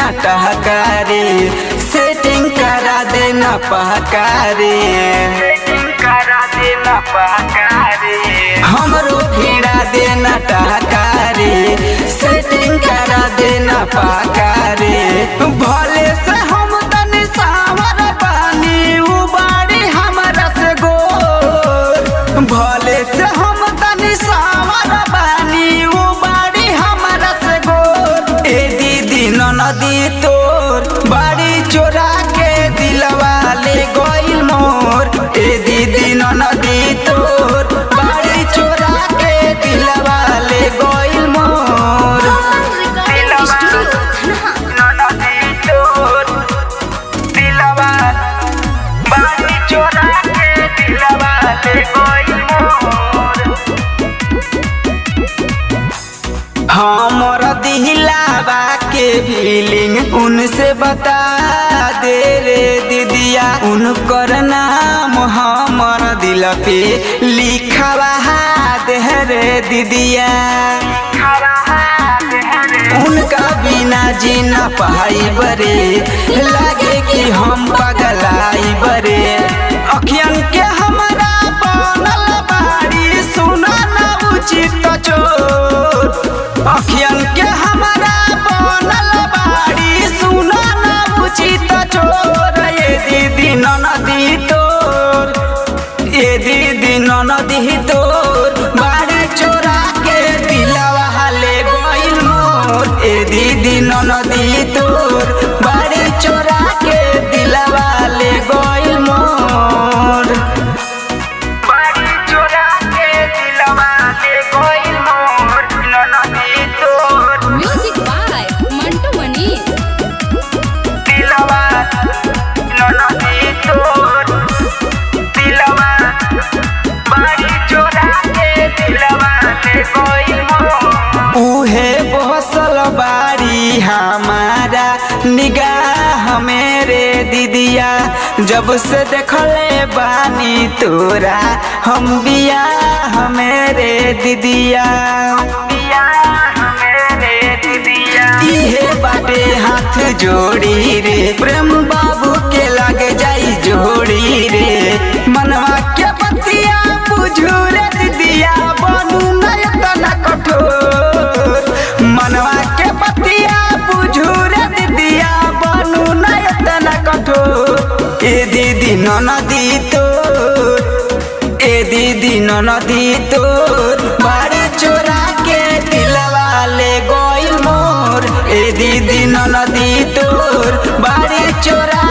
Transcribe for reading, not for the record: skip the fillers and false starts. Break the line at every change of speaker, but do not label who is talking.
देना टहकारे, सेटिंग करा देना पहकारे, सेटिंग करा देना पहकारे। हमरो भिड़ा देना टहकारे, सेटिंग करा देना पहकारे। भले से हम तनी सावर पानी उबारी हमरा से गोर, भले से हम तनी सावर पानी उबारी हमरा से गोर। ए दीदी ननदी तोर बाड़ी चोरा के दिलवा ले गइल मोर, ए दीदी ननदी तोर बाड़ी चोरा के दिलवा ले गइल मोर। ननदी तोर दिलवा बाड़ी चोरा के दिलवा ले गइल मोर। हमर दिलावा के फीलिंग उनसे बता दे रे दीदिया, उनकर नाम हमर दिल पे लिखवा दे रे दीदिया। उनका बिना जीना पाई बरे, लागे कि हम पगलाई बरे। अखियन के हमारा बनल बाड़ी सुना ना उचित चोर, अखियन के हमारा बनल बाड़ी सुना ना उचित चोर। ये दीदी ननदी तोर, ये दीदी ननदी तोर बाड़ी चोरा के दिलवा ले गइल मोर, ए दीदी ननदी तोर बाड़ी चोरा के दिलवा ले गइल मोर। बाड़ी चोरा के दिलवा ले गइल मोर, ननदी तोर
म्यूजिक बाय मंटू मनीष।
दिलवा ननदी तोर दिलवा बाड़ी चोरा के दिलवा ले गइल मोर। उहे बहसल बाड़ी हमारा निगाह मेरे दीदिया, जब से देखले बानी तोरा हम बियाह मेरे दीदिया, इहे बाटे हाथ जोड़ी रे, प्रेम बाबू के लग जाई जोड़ी रे। मनवा के बतिया बुझू रे दीदिया, बनू नहीं तना कठोर। मनवा के बतिया बुझू रे दीदिया, बनू नहीं तना कठोर। ए दीदी ननदी तोर, ए दीदी ननदी तोर बाड़ी चोरा के दिलवा ले गइल मोर, ए दीदी ननदी तोर बाड़ी चोरा